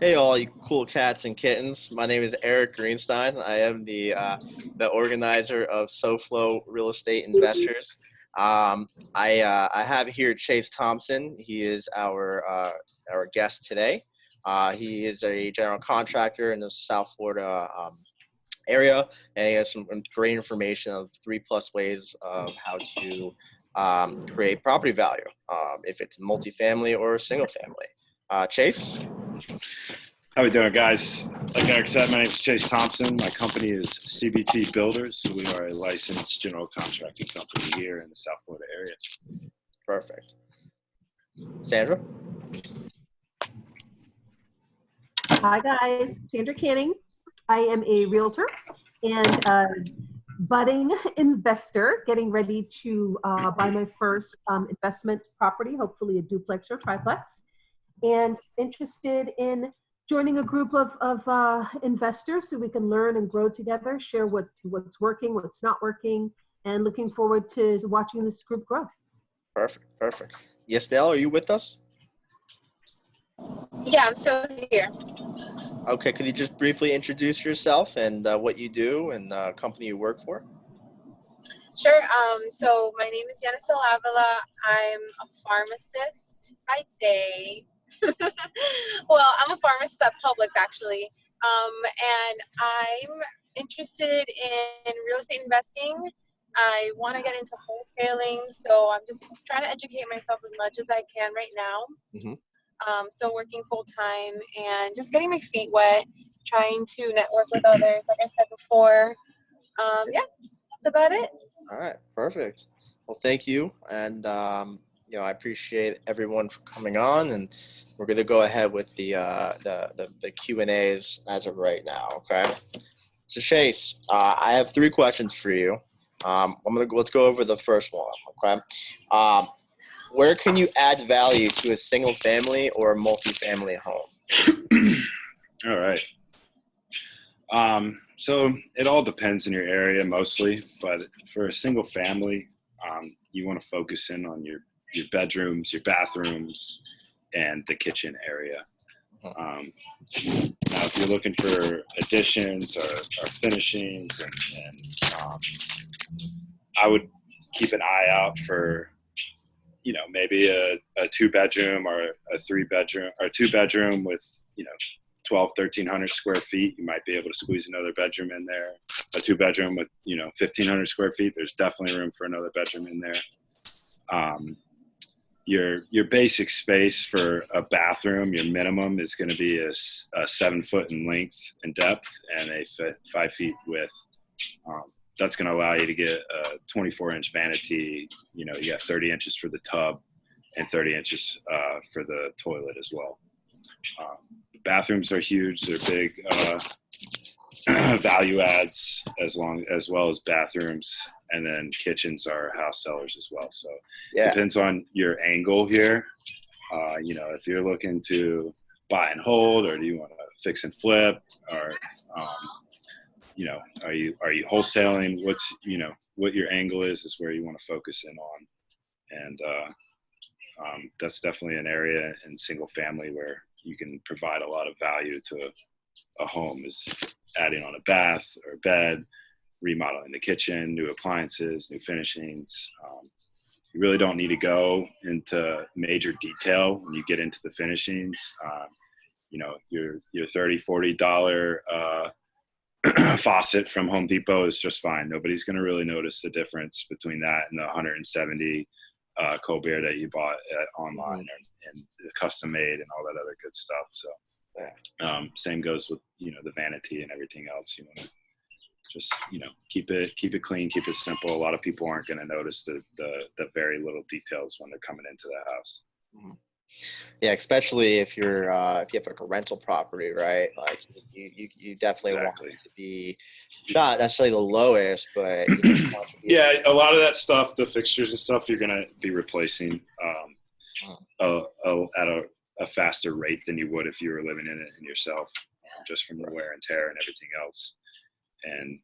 Hey all you cool cats and kittens. My name is Eric Greenstein. I am the organizer of SoFlo Real Estate Investors. I have here Chase Thompson. He is our guest today. He is a general contractor in the South Florida area, and he has some great information of 3+ ways of how to create property value, if it's multifamily or single family. Chase. How we doing, guys? Like Eric said, my name is Chase Thompson. My company is CBT Builders. We are a licensed general contracting company here in the South Florida area. Perfect. Sandra? Hi guys, Sandra Canning. I am a realtor and a budding investor getting ready to buy my first investment property, hopefully a duplex or triplex, and interested in joining a group of investors so we can learn and grow together, share what's working, what's not working, and looking forward to watching this group grow. Perfect. Yes, Dale, are you with us? Yeah, I'm still here. Okay, could you just briefly introduce yourself and what you do and company you work for? Sure. So my name is Yana Avila. I'm a pharmacist by day. Well, I'm a pharmacist at Publix actually. And I'm interested in real estate investing. I want to get into wholesaling, so I'm just trying to educate myself as much as I can right now. Mm-hmm. Still working full time and just getting my feet wet, trying to network with others, like I said before. Yeah, that's about it. All right, perfect. Well, thank you, and I appreciate everyone for coming on, and we're gonna go ahead with the Q&As as of right now. Okay. So Chase, I have 3 questions for you. Let's go over the first one. Okay. Where can you add value to a single family or a multifamily home? All right. So it all depends in your area mostly, but for a single family, you want to focus in on your bedrooms, your bathrooms, and the kitchen area. Now, if you're looking for additions or finishings, and I would keep an eye out for, maybe a 2-bedroom or a 3-bedroom or 2-bedroom with, 1,200-1,300 square feet. You might be able to squeeze another bedroom in there. A 2-bedroom with 1,500 square feet. There's definitely room for another bedroom in there. Your basic space for a bathroom, your minimum is going to be a 7 foot in length and depth and a 5 feet width. That's going to allow you to get a 24-inch vanity. You got 30 inches for the tub and 30 inches for the toilet as well. Bathrooms are huge. They're big value adds as well as bathrooms, and then kitchens are house sellers as well. So Yeah. Depends on your angle here. If you're looking to buy and hold, or do you want to fix and flip, or are you wholesaling? What your angle is where you want to focus in on. And that's definitely an area in single family where you can provide a lot of value to a home, is adding on a bath or bed, remodeling the kitchen, new appliances, new finishings. You really don't need to go into major detail when you get into the finishings. Your $30-$40 faucet from Home Depot is just fine. Nobody's going to really notice the difference between that and the 170 Colbert that you bought online and the custom made and all that other good stuff. So same goes with the vanity and everything else. You want to just keep it clean, keep it simple. A lot of people aren't going to notice the very little details when they're coming into the house. Mm-hmm. Yeah, especially if you have like a rental property, right? Like you definitely want it to be not necessarily the lowest, but want it to be a lot of that stuff, the fixtures and stuff, you're gonna be replacing at a faster rate than you would if you were living in it yourself, just from the wear and tear and everything else. And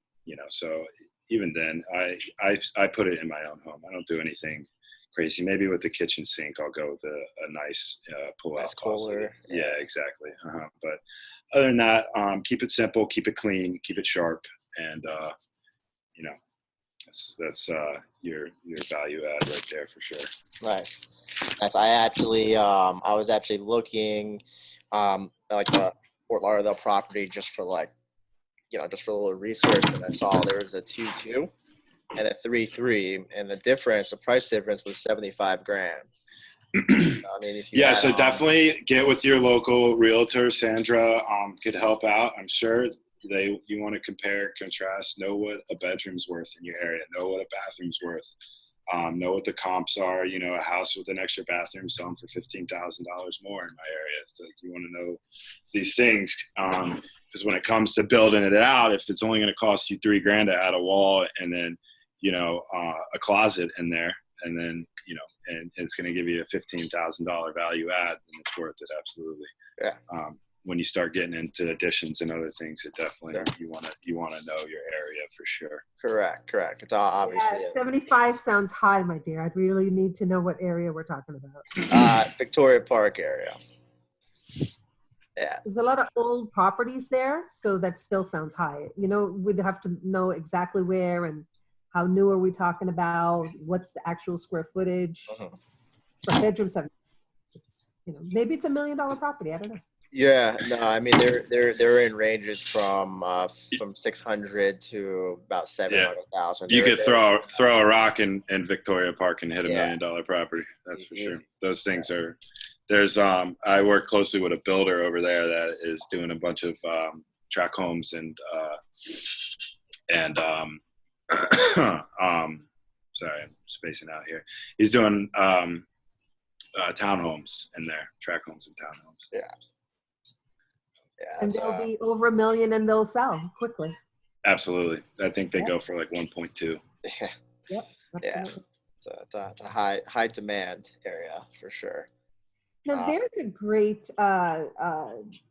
so even then, I put it in my own home. I don't do anything crazy. Maybe with the kitchen sink, I'll go with a nice pull-out Nice faucet. cooler. Yeah, exactly. But other than that, keep it simple, keep it clean, keep it sharp, and you know, that's your value add right there for sure. Nice. Nice. I was actually looking, like the Fort Lauderdale property just for like, just for a little research, and I saw there was a 2-2 and a 3-3, and the price difference was 75 grand. I mean, if you Yeah, had so definitely get with your local realtor. Sandra could help out. I'm sure you want to compare, contrast, know what a bedroom's worth in your area, know what a bathroom's worth, know what the comps are. A house with an extra bathroom selling for $15,000 more in my area. So you want to know these things because when it comes to building it out, if it's only going to cost you $3,000 to add a wall and then a closet in there, and then and it's going to give you a $15,000 value add, and it's worth it absolutely. Yeah. When you start getting into additions and other things, it definitely you want to know your area for sure. Correct. It's all obviously 75 sounds high, my dear. I'd really need to know what area we're talking about. Victoria Park area. Yeah. There's a lot of old properties there, so that still sounds high. We'd have to know exactly where and how new are we talking about? What's the actual square footage? For bedroom 7, maybe it's $1 million property. I don't know. Yeah, no, I mean they're in ranges from 600 to about 700,000. You could throw a rock in Victoria Park and hit $1 million property. That's for sure. Those things are. There's I work closely with a builder over there that is doing a bunch of tract homes and sorry, I'm spacing out here. He's doing townhomes in there, tract homes and townhomes. Yeah, and they'll be over $1 million and they'll sell quickly. Absolutely. I think they go for like 1.2. Yeah. Yep. Absolutely. Yeah. It's a high demand area for sure. Now, there's a great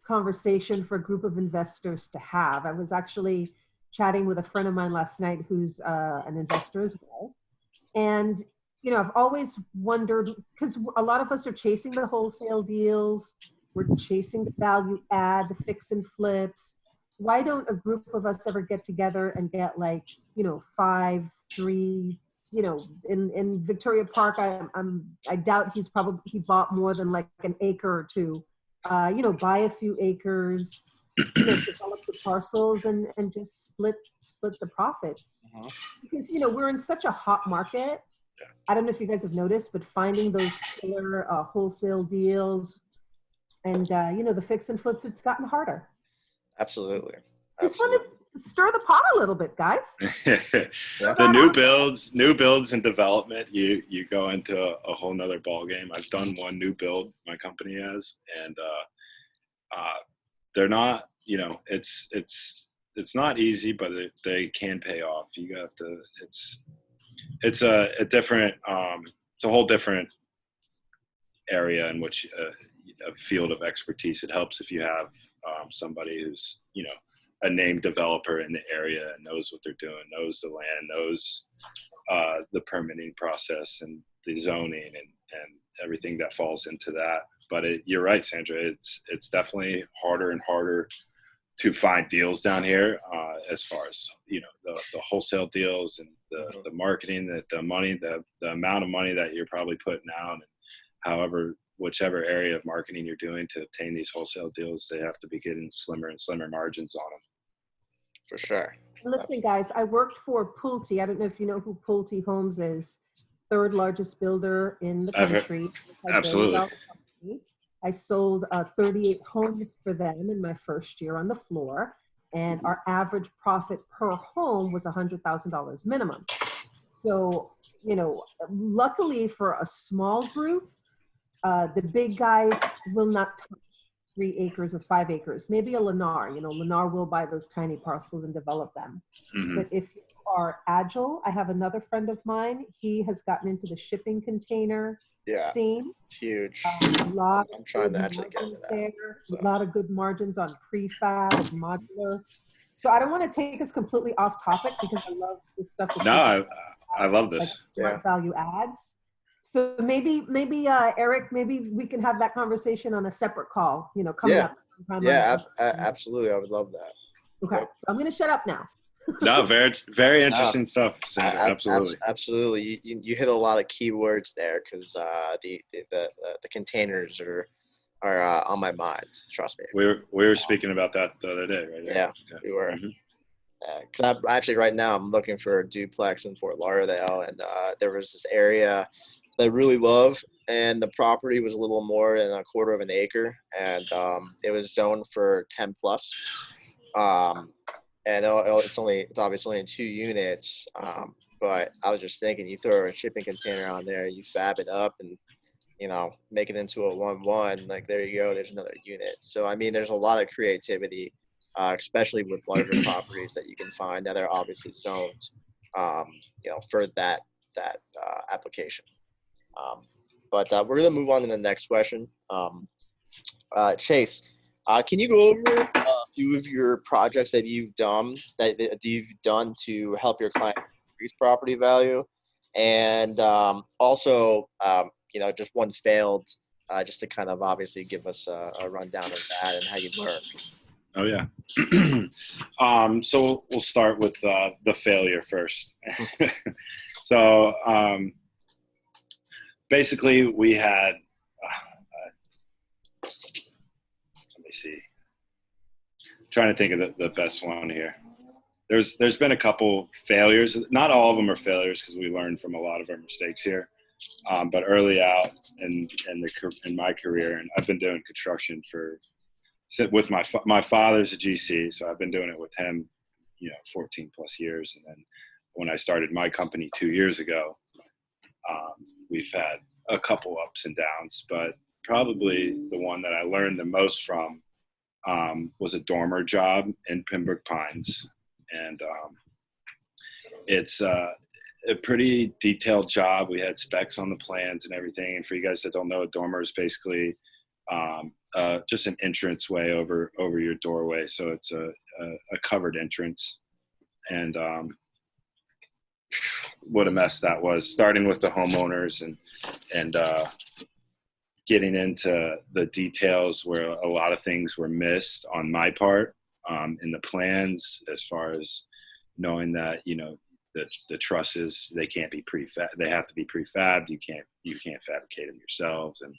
conversation for a group of investors to have. I was actually chatting with a friend of mine last night who's an investor as well. And, I've always wondered, because a lot of us are chasing the wholesale deals, we're chasing the value add, the fix and flips. Why don't a group of us ever get together and get 5, 3, in Victoria Park, I doubt he bought more than like an acre or two, buy a few acres, develop the parcels and just split the profits. Because, we're in such a hot market. I don't know if you guys have noticed, but finding those killer wholesale deals and, the fix and flips, it's gotten harder. Absolutely. Just want to stir the pot a little bit, guys. The new builds and development, you go into a whole nother ball game. I've done one new build my company has, and they're not, it's not easy, but they can pay off. You have to, it's a different, it's a whole different area in which a field of expertise. It helps if you have somebody who's, a named developer in the area and knows what they're doing, knows the land, knows the permitting process and the zoning and everything that falls into that. But you're right, Sandra. It's definitely harder and harder to find deals down here, as far as the wholesale deals and the marketing, the money, the amount of money that you're probably putting out, and whichever area of marketing you're doing to obtain these wholesale deals, they have to be getting slimmer and slimmer margins on them. For sure. Listen, guys, I worked for Pulte. I don't know if you know who Pulte Homes is. Third largest builder in the country. Absolutely. I sold 38 homes for them in my first year on the floor, and our average profit per home was $100,000 minimum. So, luckily for a small group, the big guys will not touch 3 acres or 5 acres. Maybe a Lennar. Lennar will buy those tiny parcels and develop them. But if you are agile, I have another friend of mine. He has gotten into the shipping container scene. It's huge. A lot I'm trying to actually get into that. There. So. A lot of good margins on prefab and modular. So I don't want to take us completely off topic because I love this stuff. No, I love this. Like smart value adds. So maybe Eric, maybe we can have that conversation on a separate call, coming Yeah. up. sometime Yeah, on- absolutely. I would love that. Okay, Yep. so I'm going to shut up now. No, very interesting stuff, Sandra. Absolutely. Absolutely. You hit a lot of key words there because the containers are on my mind. Trust me. We were speaking about that the other day, right? Yeah, we were. Mhm. Cause actually right now I'm looking for a duplex in Fort Lauderdale, and there was this area that I really love, and the property was a little more than a quarter of an acre, and it was zoned for 10 plus. Um, and it's obviously only 2 units. But I was just thinking, you throw a shipping container on there, you fab it up, and make it into a 1-1. Like there you go, there's another unit. So I mean, there's a lot of creativity, especially with larger properties that you can find that are obviously zoned, for that application. Um, but we're gonna move on to the next question. Chase, can you go over a few of your projects that you've done to help your client increase property value, and also just one failed, just to kind of obviously give us a rundown of that and how you learned. Oh yeah. So we'll start with the failure first. So basically, we had. Let me see. Trying to think of the best one here. There's been a couple failures. Not all of them are failures because we learned from a lot of our mistakes here. But early out in my career, and I've been doing construction with my father's a GC, so I've been doing it with him, 14 plus years. And then when I started my company 2 years ago, we've had a couple ups and downs, but probably the one that I learned the most from was a dormer job in Pembroke Pines. And it's a pretty detailed job. We had specs on the plans and everything. And for you guys that don't know, a dormer is basically just an entrance way over your doorway. So it's a covered entrance. And what a mess that was, starting with the homeowners and getting into the details where a lot of things were missed on my part in the plans, as far as knowing that, the trusses, they can't be they have to be prefabbed. You can't fabricate them yourselves, and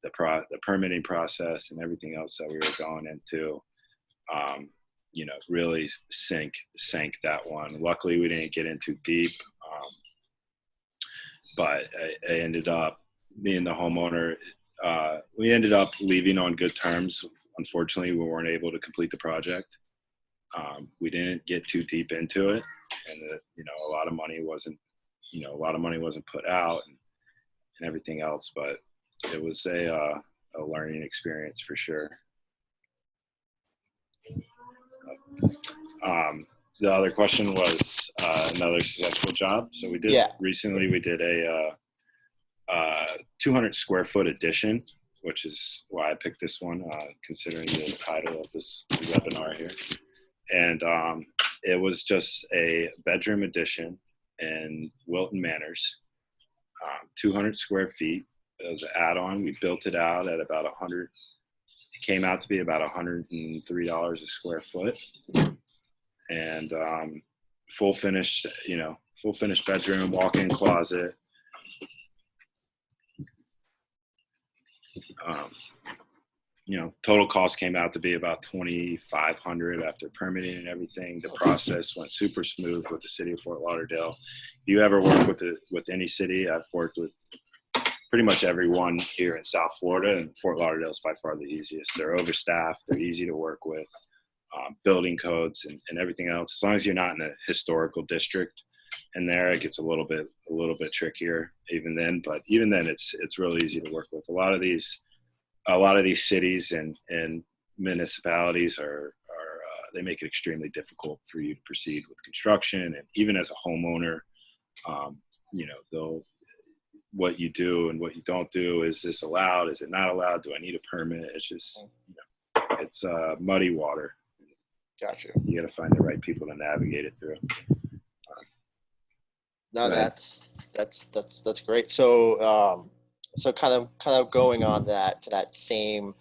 the permitting process and everything else that we were going into, really sank that one. Luckily, we didn't get in too deep, but I ended up, me and the homeowner, we ended up leaving on good terms. Unfortunately, we weren't able to complete the project. We didn't get too deep into it, and a lot of money wasn't put out and everything else. But it was a learning experience for sure. The other question was another successful job. So we did recently. We did a 200 square foot addition, which is why I picked this one, considering the title of this webinar here. And it was just a bedroom addition in Wilton Manors, 200 square feet. It was an add-on. We built it out at about 100. It came out to be about $103 a square foot, and full finished bedroom, walk-in closet. Total cost came out to be about $2,500 after permitting and everything. The process went super smooth with the city of Fort Lauderdale. If you ever work with any city, I've worked with pretty much everyone here in South Florida, and Fort Lauderdale is by far the easiest. They're overstaffed. They're easy to work with. Building codes and everything else. As long as you're not in a historical district, and there it gets a little bit trickier even then. But even then, it's real easy to work with. A lot of these cities and municipalities they make it extremely difficult for you to proceed with construction. And even as a homeowner, what you do and what you don't do, is this allowed? Is it not allowed? Do I need a permit? It's just, it's muddy water. Gotcha. You got to find the right people to navigate it through. No, Go ahead. that's great. So kind of going on that to that same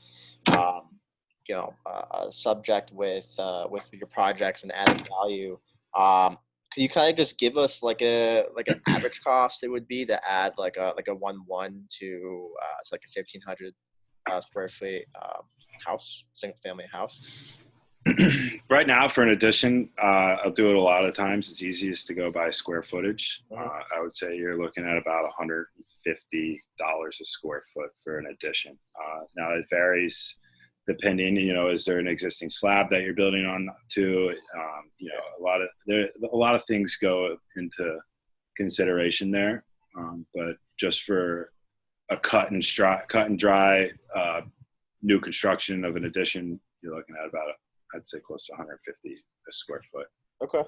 um, subject with your projects and added value. Could you kind of just give us like an average cost it would be to add like a 1-1 to it's like a 1,500 square feet single family house? Right now, for an addition, I'll do it a lot of times. It's easiest to go by square footage. Mhm. I would say you're looking at about $150 a square foot for an addition. Now it varies depending, is there an existing slab that you're building on to? A lot of things go into consideration there. But just for a cut and dry new construction of an addition, you're looking at about I'd say close to 150 a square foot. Okay.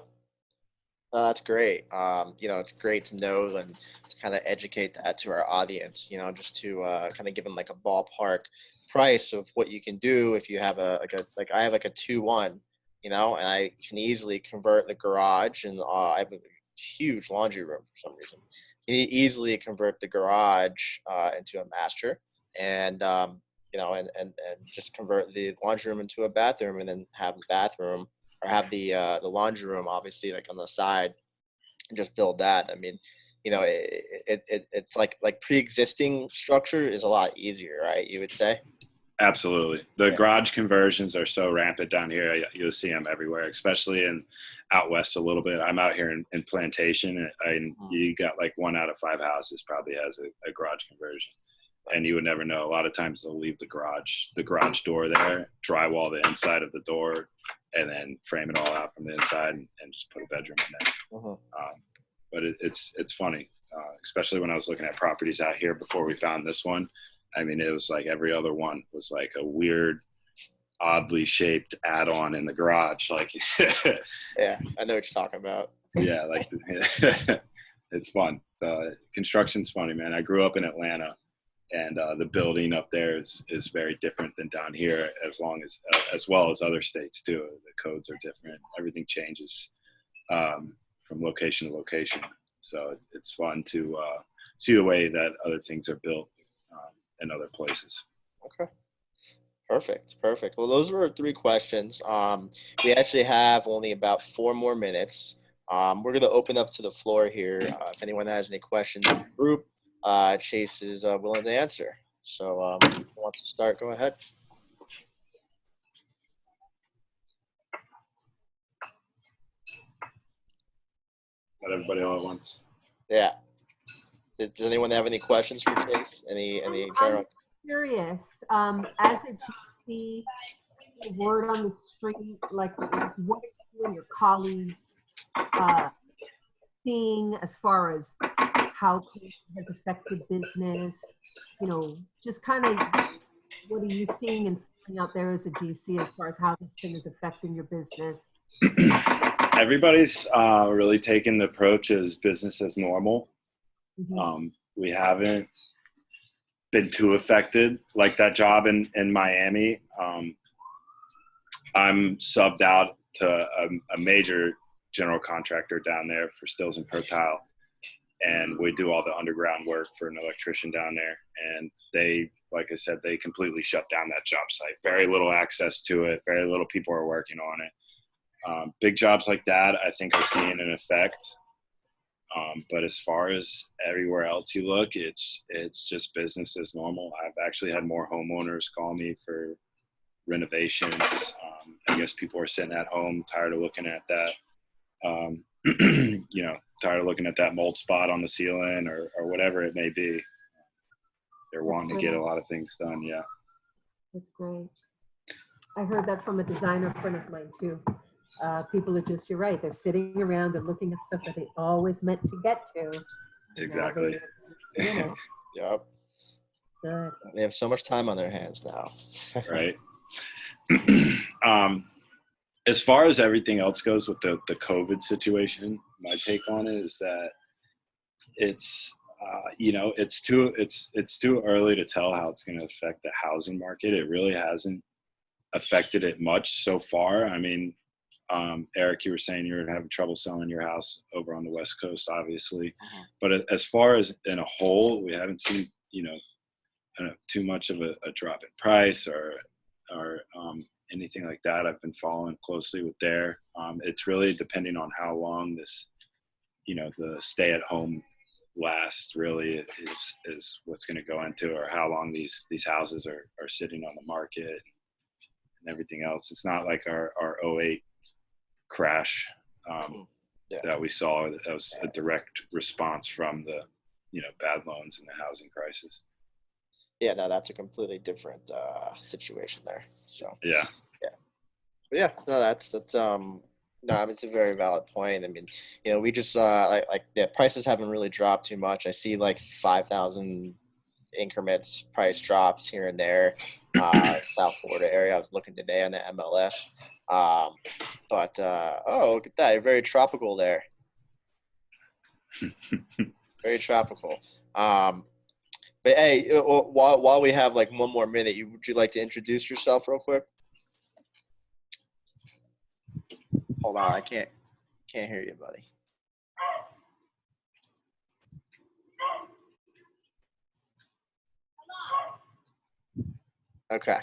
That's great. It's great to know and to kind of educate that to our audience, just to kind of give them like a ballpark price of what you can do if you have like I have like a 2-1, and I can easily convert the garage, and I have a huge laundry room for some reason. Can easily convert the garage into a master, and and just convert the laundry room into a bathroom, and then have the bathroom or have the laundry room obviously like on the side, and just build that. I mean, it's like pre-existing structure is a lot easier, right? You would say. Absolutely. The Yeah. garage conversions are so rampant down here. You'll see them everywhere, especially in out west a little bit. I'm out here in Plantation, and you got like 1 out of 5 houses probably has a garage conversion. And you would never know. A lot of times they'll leave the garage door there, drywall the inside of the door, and then frame it all out from the inside and just put a bedroom in there. But it's funny, especially when I was looking at properties out here before we found this one. I mean, it was like every other one was like a weird, oddly shaped add-on in the garage. Like, Yeah, I know what you're talking about. yeah, like it's fun. So construction's funny, man. I grew up in Atlanta, and the building up there is very different than down here, as well as other states too. The codes are different. Everything changes from location to location. So it's fun to see the way that other things are built in other places. Okay. Perfect. Well, those were 3 questions. We actually have only about 4 more minutes. We're going to open up to the floor here. If anyone has any questions in the group, Chase is willing to answer. So who wants to start? Go ahead. Not everybody all at once. Yeah. Does anyone have any questions for Chase? Any general? I'm curious, as a GC, word on the street, like what are you and your colleagues seeing as far as how COVID has affected business? Just kind of what are you seeing and feeling out there as a GC as far as how this thing is affecting your business? Everybody's really taken the approach as business as normal. Mm-hmm. We haven't been too affected. Like that job in Miami, I'm subbed out to a major general contractor down there for stills and pro tile, and we do all the underground work for an electrician down there. And they, like I said, they completely shut down that job site. Very little access to it. Very little people are working on it. Big jobs like that, I think, are seeing an effect. But as far as everywhere else you look, it's just business as normal. I've actually had more homeowners call me for renovations. I guess people are sitting at home, tired of looking at that, tired of looking at that mold spot on the ceiling or whatever it may be. They're wanting to get a lot of things done. Yeah. That's great. I heard that from a designer friend of mine too. People are just, you're right, they're sitting around and looking at stuff that they always meant to get to. Exactly. Yep. Good. They have so much time on their hands now. Right. As far as everything else goes with the COVID situation, my take on it is that it's too early to tell how it's going to affect the housing market. It really hasn't affected it much so far. I mean, Eric, you were saying you're having trouble selling your house over on the West Coast, obviously. Mhm. But as far as in a whole, we haven't seen, too much of a drop in price or anything like that. I've been following closely with there. It's really depending on how long this, the stay at home lasts really is what's going to go into, or how long these houses are sitting on the market and everything else. It's not like our '08 crash Yeah. that we saw. That was a direct response from the, bad loans and the housing crisis. Yeah, no, that's a completely different situation there. So Yeah. but yeah, no, that's no, I mean, it's a very valid point. I mean, we just prices haven't really dropped too much. I see like 5,000 increments price drops here and there. South Florida area. I was looking today on the MLS. But oh, look at that! You're very tropical there. Very tropical. But hey, while we have like one more minute, would you like to introduce yourself real quick? Hold on, I can't hear you, buddy. Okay,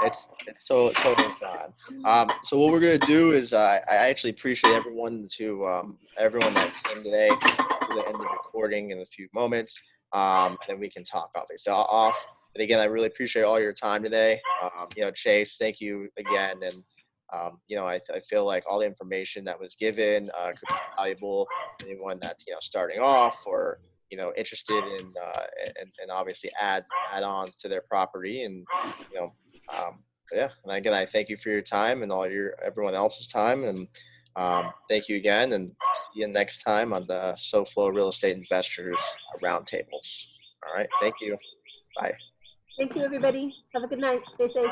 it's totally fine. So what we're gonna do is I actually appreciate everyone that came today to the end of the recording in a few moments. And then we can talk off. But again, I really appreciate all your time today. Chase, thank you again. And I feel like all the information that was given could be valuable to anyone that's starting off or interested in and obviously add-ons to their property. And yeah, and again, I thank you for your time and everyone else's time. And thank you again, and see you next time on the SoFlo Real Estate Investors Roundtables. All right, thank you. Bye. Thank you, everybody. Have a good night. Stay safe.